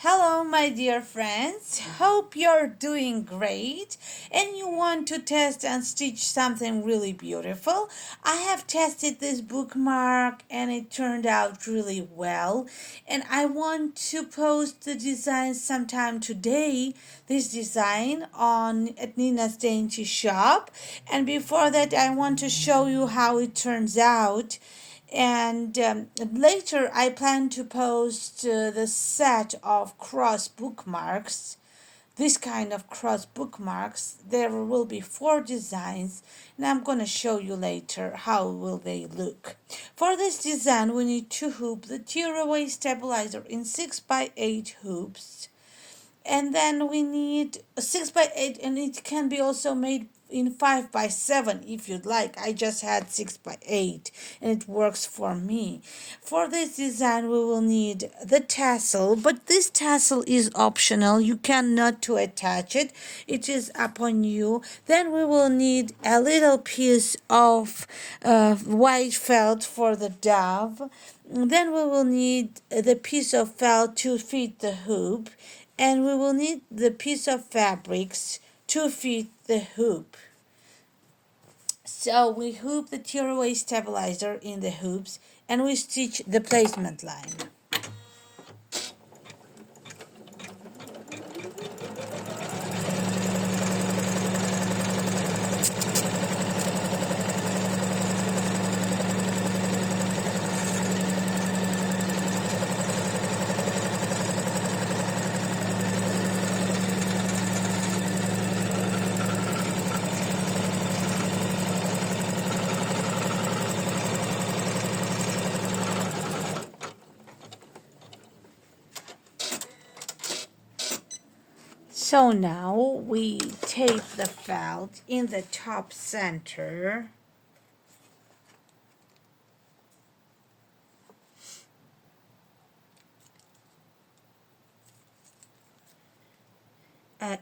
Hello, my dear friends. Hope you're doing great and you want to test and stitch something really beautiful. I have tested this bookmark and it turned out really well. And I want to post the design sometime today, this design on at Nina's Dainty Shop. And before that, I want to show you how it turns out. And later, I plan to post the set of cross bookmarks. This kind of cross bookmarks. There will be 4 designs, and I'm going to show you later how will they look. For this design, we need 2 hoops, the tearaway stabilizer in 6x8 hoops, and then we need a 6x8, and it can be also made in 5x7 if you'd like. I just had 6x8 and it works for me. For this design we will need the tassel, but this tassel is optional. You cannot to attach it. It is upon you. Then we will need a little piece of white felt for the dove. Then we will need the piece of felt to fit the hoop, and we will need the piece of fabrics to fit the hoop. So we hoop the tearaway stabilizer in the hoops and we stitch the placement line. So now we tape the felt in the top center.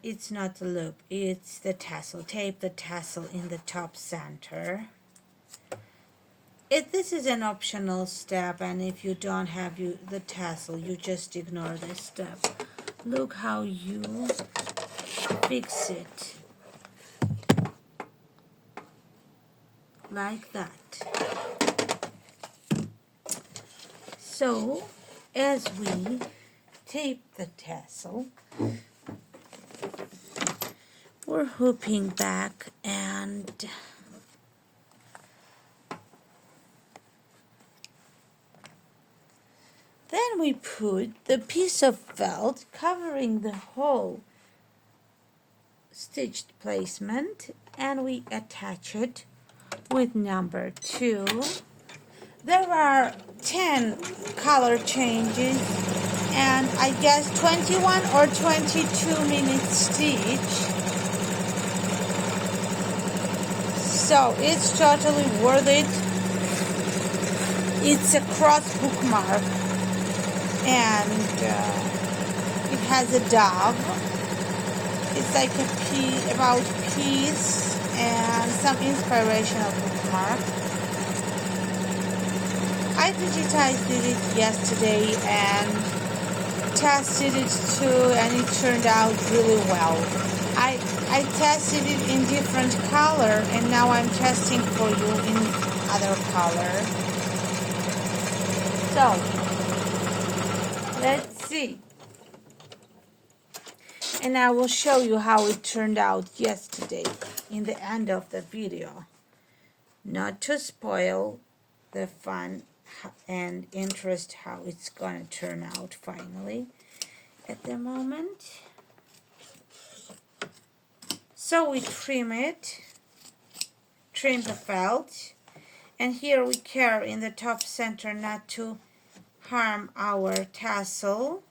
It's not the loop, it's the tassel. Tape the tassel in the top center. This is an optional step, and if you don't have the tassel, you just ignore this step. Look how you fix it. Like that. So, as we tape the tassel, we're hooping back and then we put the piece of felt covering the whole stitched placement and we attach it with number 2. There are 10 color changes and I guess 21 or 22 minutes stitch. So it's totally worth it. It's a cross bookmark and it has a dove. It's like about peace and some inspirational bookmark. I digitized it yesterday and tested it too, and it turned out really well. I tested it in different color and now I'm testing for you in other color. So let's see. And I will show you how it turned out yesterday in the end of the video. Not to spoil the fun and interest how it's going to turn out finally at the moment. So we trim the felt, and here we care in the top center not to harm our tassel.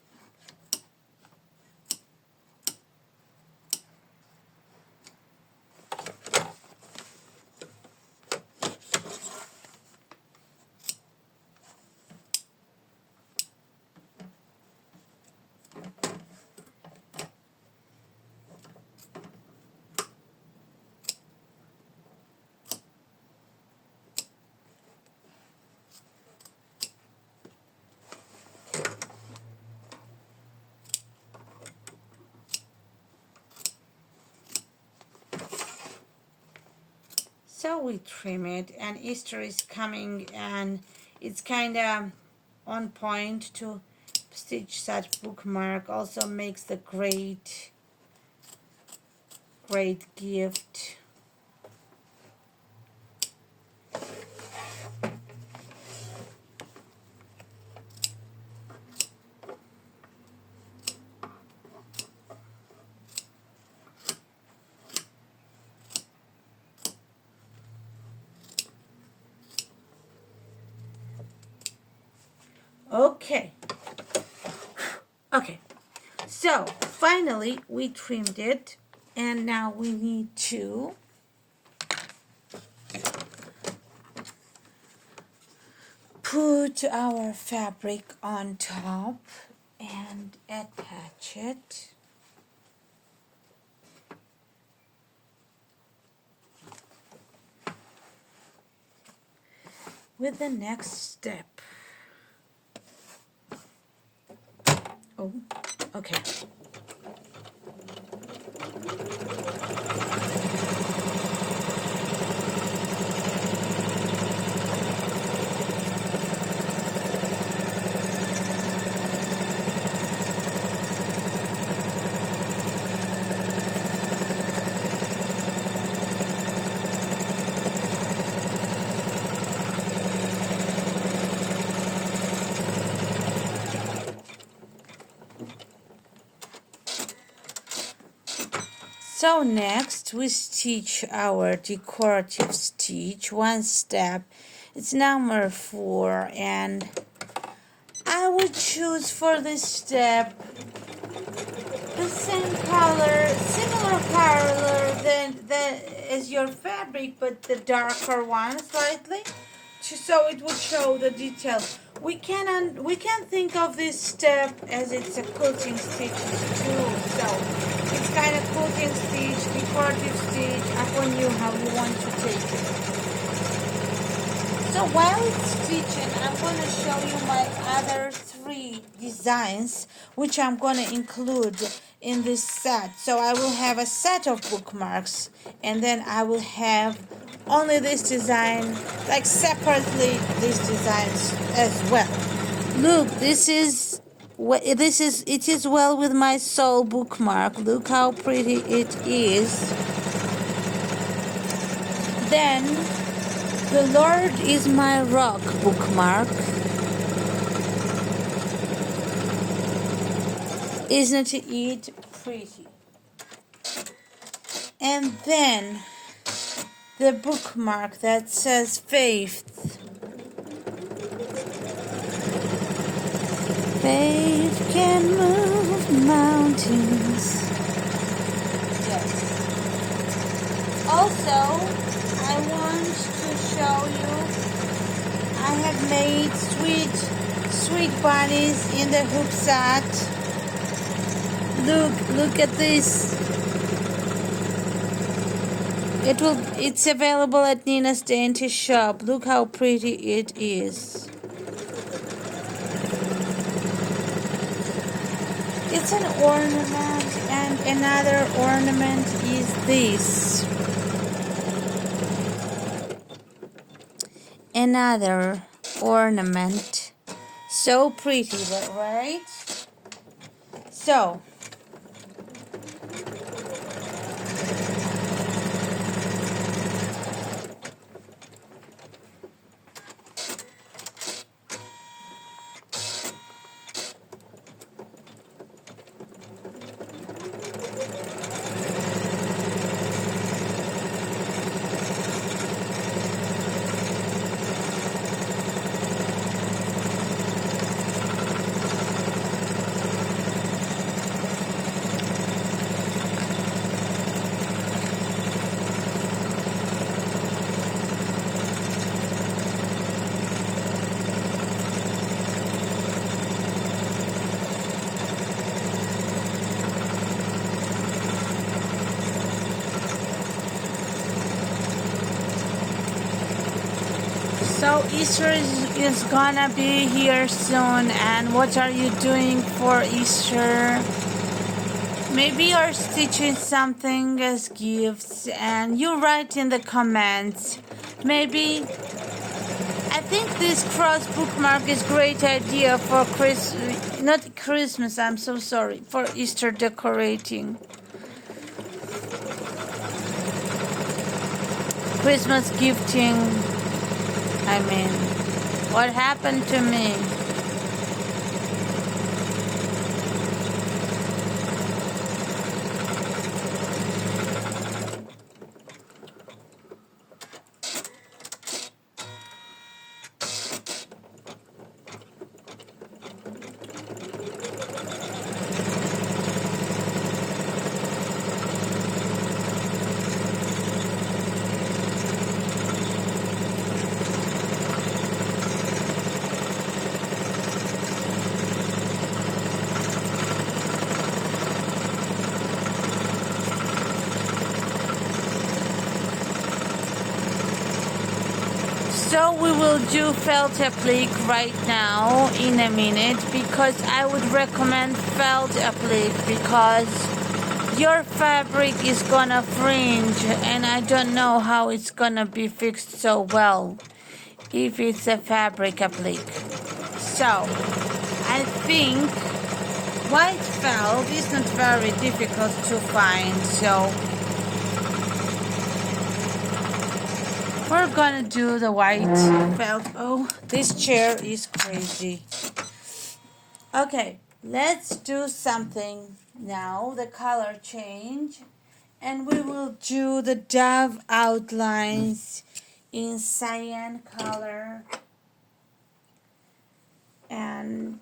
So we trim it, and Easter is coming, and it's kind of on point to stitch such bookmark. Also makes the great gift. Okay. Okay. So finally we trimmed it, and now we need to put our fabric on top and attach it. With the next step. Oh, okay. So next we stitch our decorative stitch, one step. It's number 4, and I would choose for this step the same color, similar color than as your fabric, but the darker one slightly, so it will show the details. We can think of this step as it's a quilting stitch too. So it's kind of quilting stitch, decorative stitch, upon you how you want to take it. So while it's stitching, I'm going to show you my other 3 designs, which I'm going to include in this set. So I will have a set of bookmarks, and then I will have only this design, like separately these designs as well. Look, it is well with my soul bookmark. Look how pretty it is. Then the Lord is my rock bookmark. Isn't it pretty? And then the bookmark that says faith. Faith can move mountains. Yes. Also, I want to show you, I have made sweet bunnies in the hoop set. Look at this. It's available at NinasDaintyShop. Look how pretty it is. It's an ornament, and another ornament is this. Another ornament. So pretty, right? So So Easter is gonna be here soon, and what are you doing for Easter? Maybe you're stitching something as gifts and you write in the comments. Maybe I think this cross bookmark is great idea for not Christmas, I'm so sorry, for Easter decorating. Christmas gifting. I mean, what happened to me? So we will do felt applique right now in a minute because I would recommend felt applique because your fabric is gonna fringe and I don't know how it's gonna be fixed so well if it's a fabric applique. So I think white felt is not very difficult to find, so we're gonna do the white felt. Oh, this chair is crazy. Okay, let's do something now, the color change, and we will do the dove outlines in cyan color and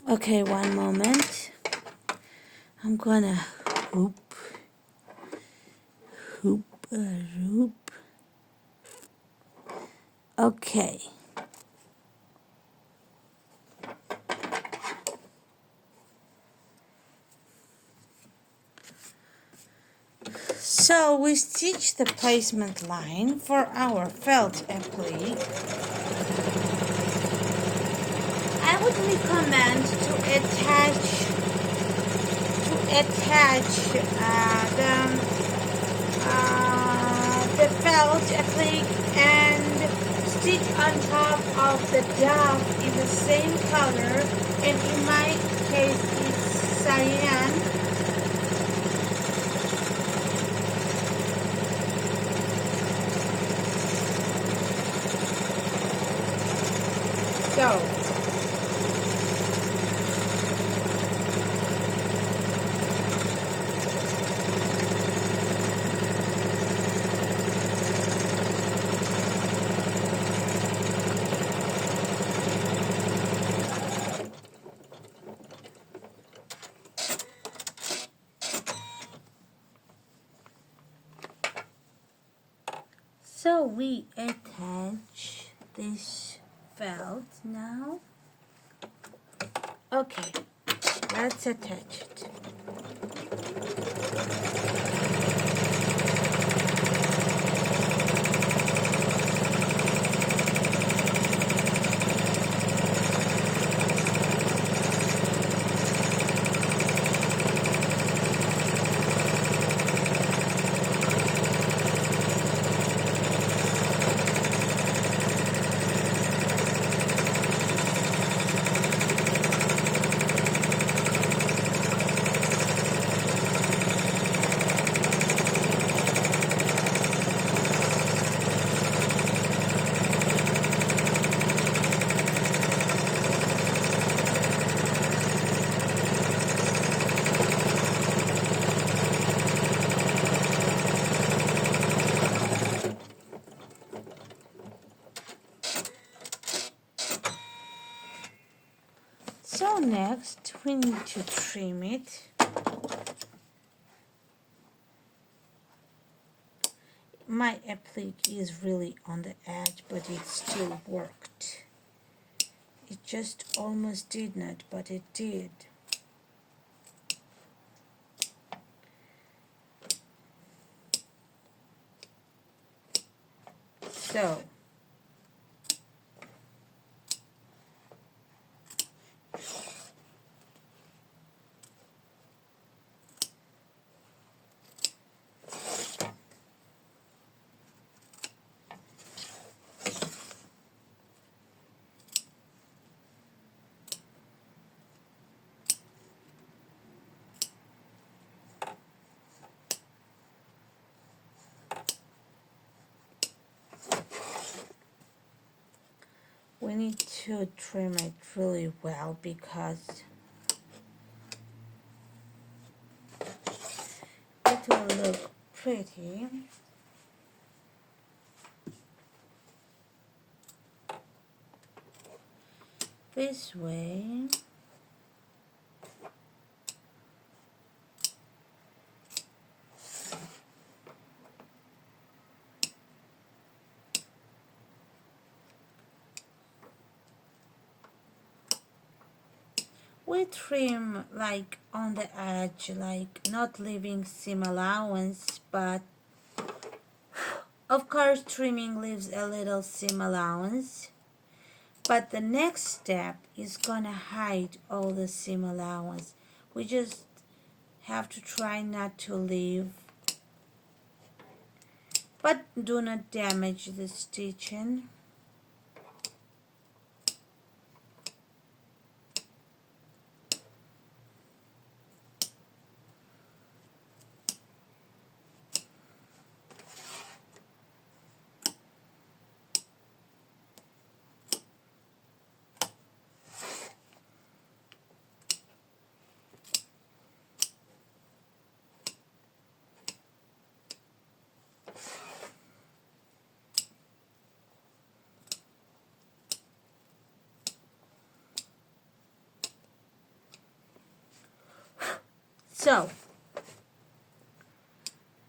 okay, one moment. I'm gonna hoop. Okay. So we stitch the placement line for our felt applique. I would recommend to attach the felt applique and stitch on top of the dove in the same color, and in my case it's cyan. So we attach this felt now. Okay, let's attach it. So next we need to trim it. my applique is really on the edge, but it still worked. It just almost did not, but it did. So we need to trim it really well because it will look pretty. This way. We trim like on the edge, like not leaving seam allowance, but of course trimming leaves a little seam allowance. But the next step is gonna hide all the seam allowance. We just have to try not to leave, but do not damage the stitching. So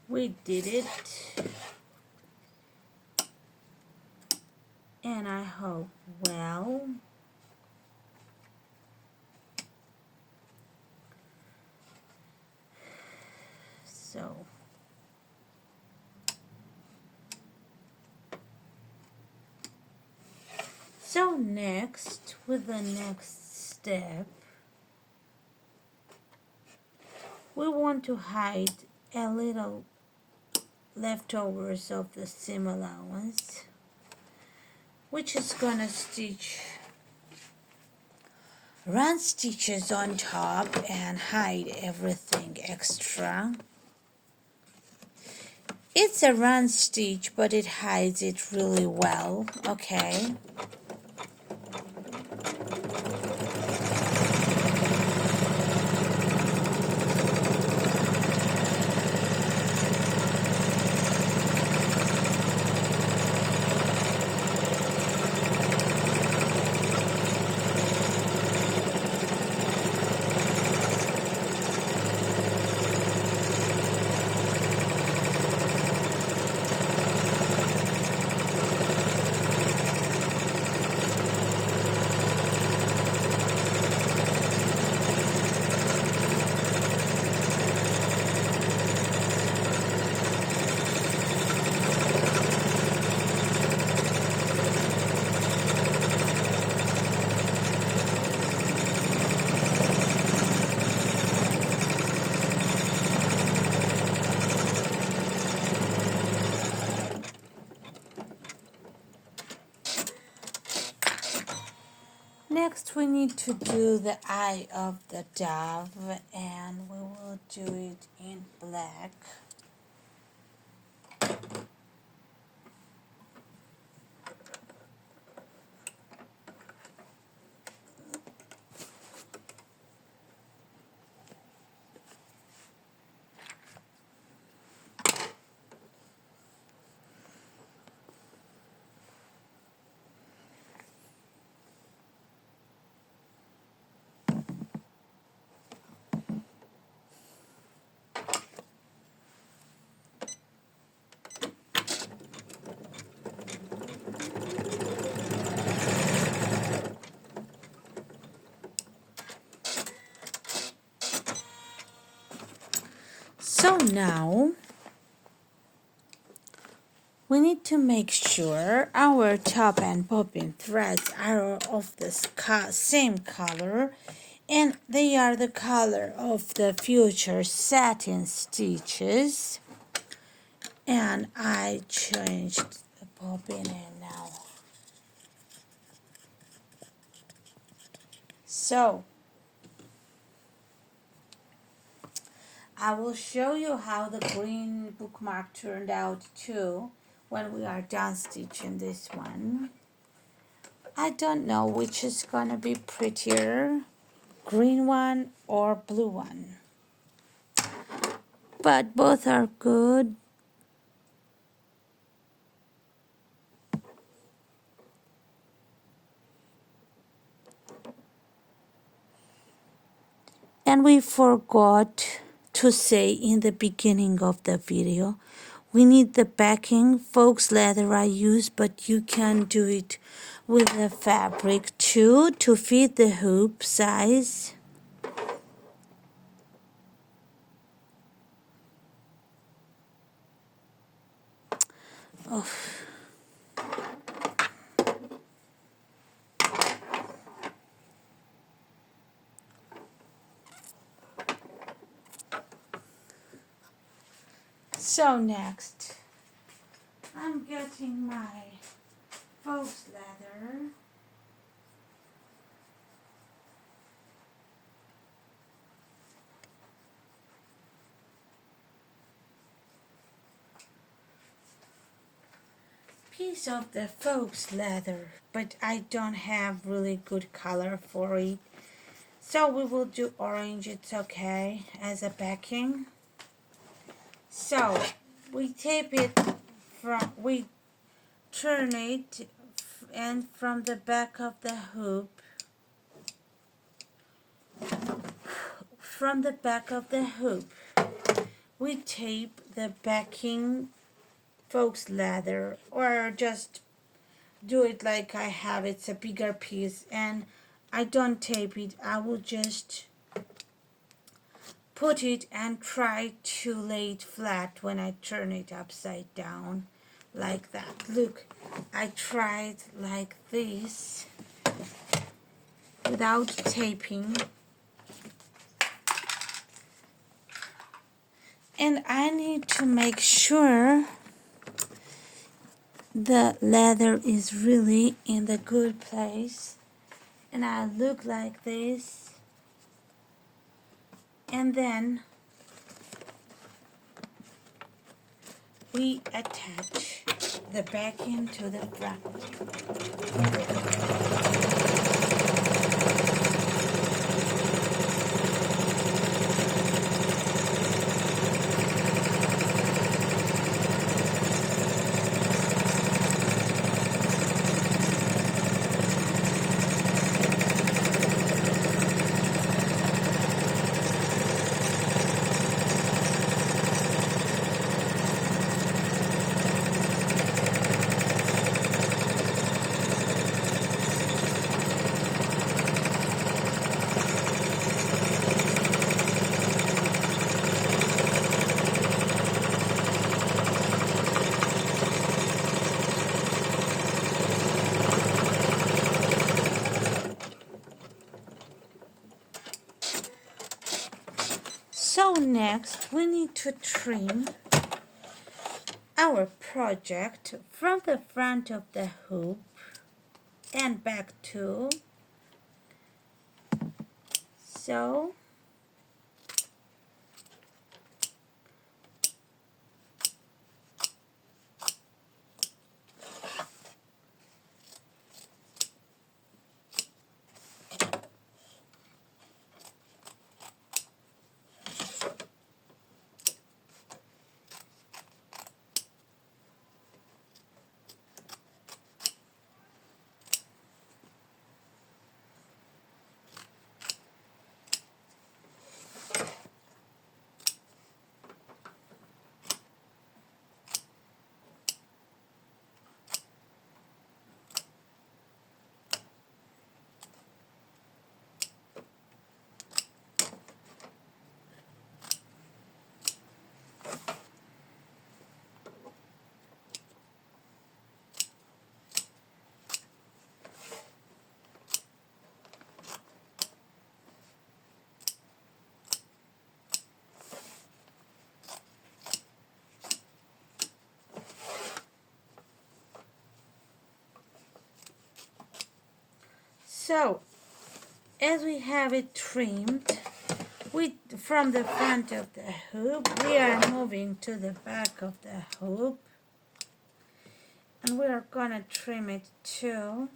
we did it, and I hope well. So next, with the next step, we want to hide a little leftovers of the seam allowance, which is gonna stitch, run stitches on top and hide everything extra. It's a run stitch, but it hides it really well, okay? Next we need to do the eye of the dove, and we will do it in black. So now we need to make sure our top and bobbin threads are of the same color, and they are the color of the future satin stitches. And I changed the bobbin in now. So I will show you how the green bookmark turned out too when we are done stitching this one. I don't know which is gonna be prettier, green one or blue one, but both are good. And we forgot to say in the beginning of the video, we need the backing. Folks leather I use, but you can do it with the fabric too to fit the hoop size. Oh. So next, I'm getting my faux leather. Piece of the faux leather, but I don't have really good color for it. So we will do orange, it's okay, as a backing. So we tape it we turn it and from the back of the hoop, we tape the backing faux leather, or just do it like I have. It's a bigger piece and I don't tape it. I will just put it and try to lay it flat when I turn it upside down like that. Look, I tried like this without taping, and I need to make sure the leather is really in the good place, and I look like this, and then we attach the backing to the front. So next we need to trim our project from the front of the hoop and back too. So So, as we have it trimmed from the front of the hoop, we are moving to the back of the hoop, and we are gonna trim it too.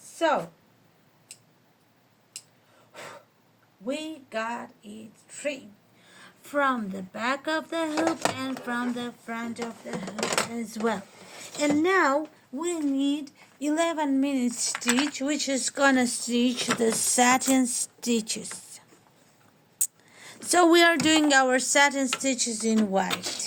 So, we got it trimmed from the back of the hoop and from the front of the hoop as well. And now we need 11-minute stitch, which is gonna stitch the satin stitches. So we are doing our satin stitches in white.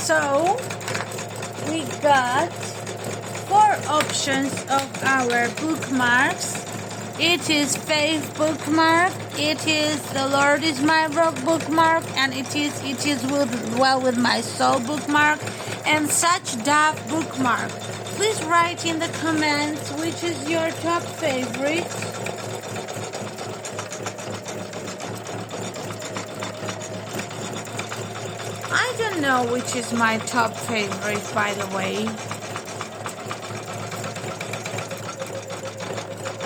So we got 4 options of our bookmarks. It is Faith bookmark, it is The Lord is my rock bookmark, and it is with my soul bookmark, and such Dove bookmark. Please write in the comments which is your top favorite. I don't know which is my top favorite, by the way.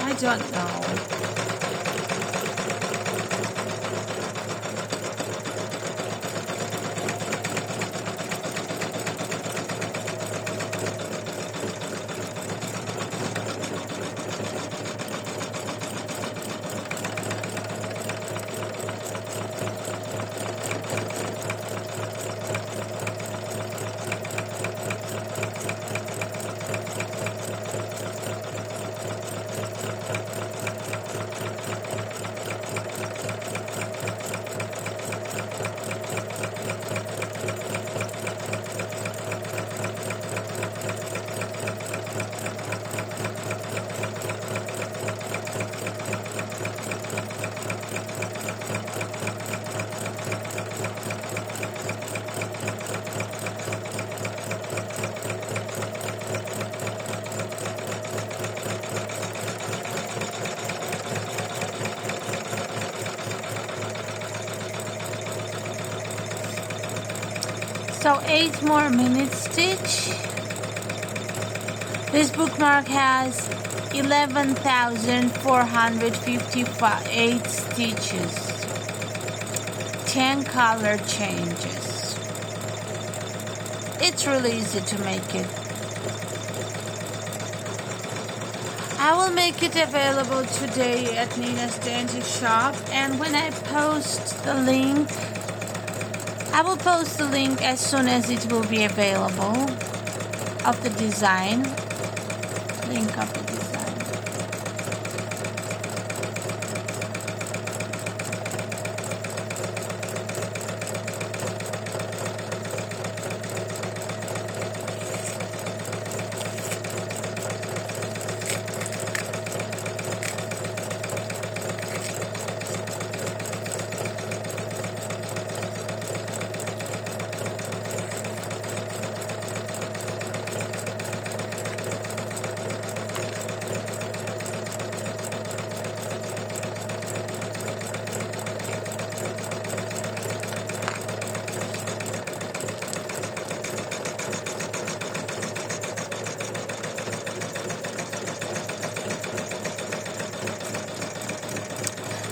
I don't know. So 8 more minutes stitch. This bookmark has 11,458 stitches. 10 color changes. It's really easy to make it. I will make it available today at NinasDaintyShop, and when I post the link, I will post the link as soon as it will be available of the design. Link of the design.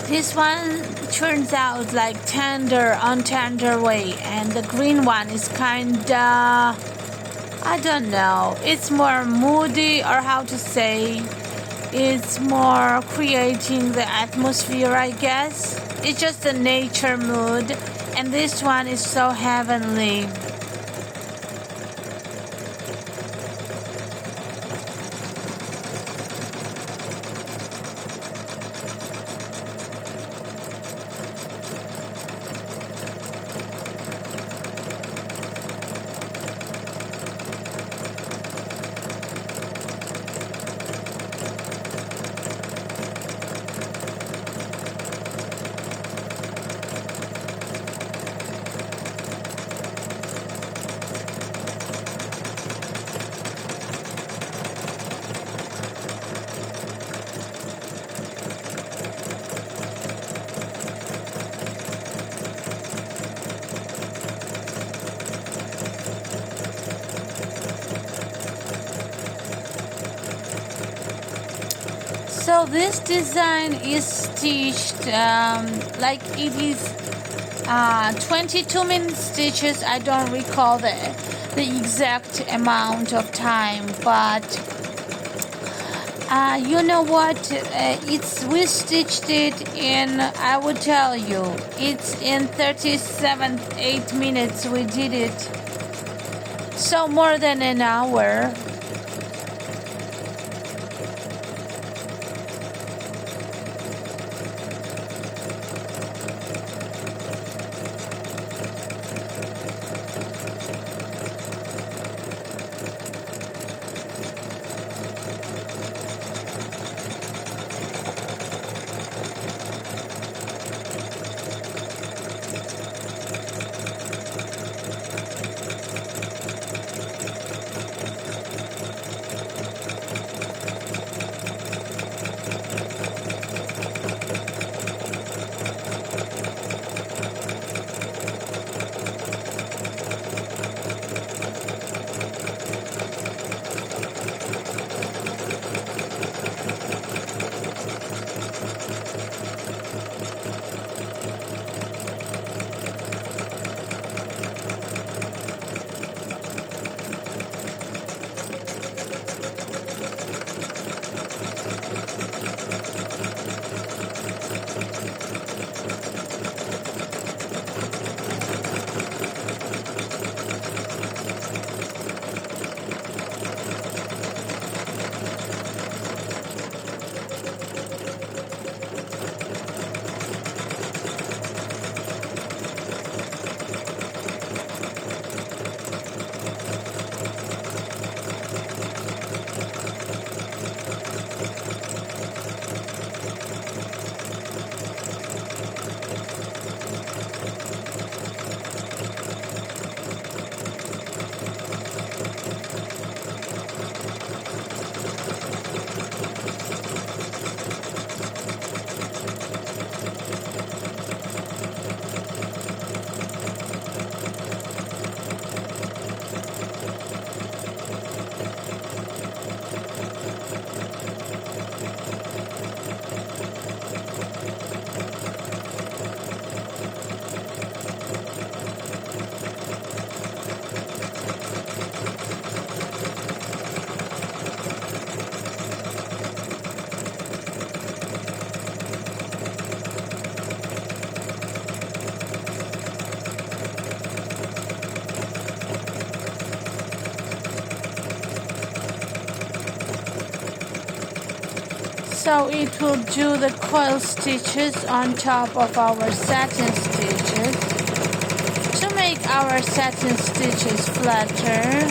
This one turns out like on tender way, and the green one is kinda, I don't know, it's more moody, or how to say, it's more creating the atmosphere, I guess. It's just a nature mood, and this one is so heavenly. So this design is stitched like it is 22-minute stitches. I don't recall the exact amount of time, but you know what? We stitched it in, I would tell you, it's in 8 minutes we did it. So more than an hour. So it will do the coil stitches on top of our satin stitches to make our satin stitches flatter.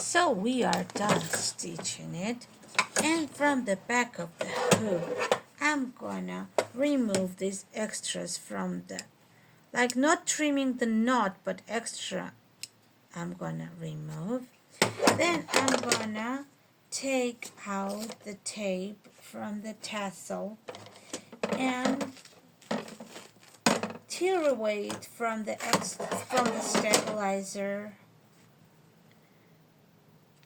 So we are done stitching it, and from the back of the hoop I'm gonna remove these extras from the, like not trimming the knot but extra I'm gonna remove. Then I'm gonna take out the tape from the tassel and tear away it from the stabilizer,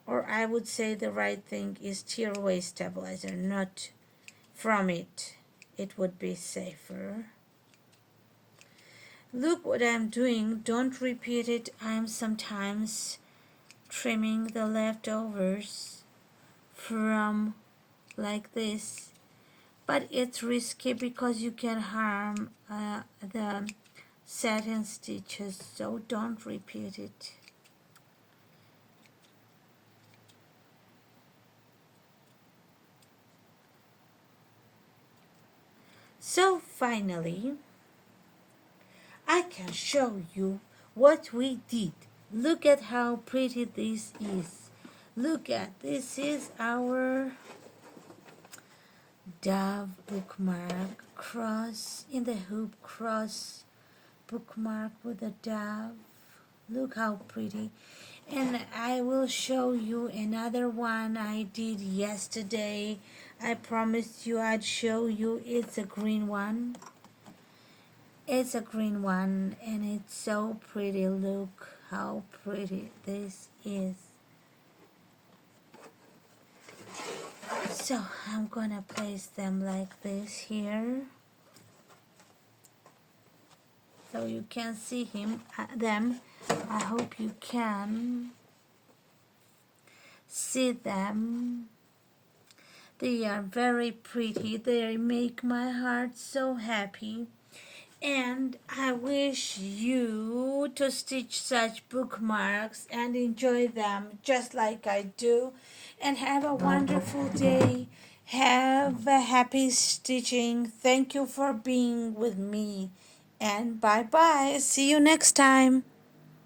or I would say the right thing is tear away stabilizer, not from it. It would be safer. Look what I'm doing. Don't repeat it. I'm sometimes trimming the leftovers from like this, but it's risky because you can harm the satin stitches, so don't repeat it. So finally, I can show you what we did. Look at how pretty this is. Look at this is our dove bookmark, cross in the hoop, cross bookmark with a dove. Look how pretty. And I will show you another one I did yesterday. I promised you I'd show you. It's a green one. It's a green one and it's so pretty. Look how pretty this is. So I'm gonna place them like this here, so you can see them. I hope you can see them. They are very pretty. They make my heart so happy. And I wish you to stitch such bookmarks and enjoy them just like I do. And have a wonderful day. Have a happy stitching. Thank you for being with me. And bye-bye. See you next time.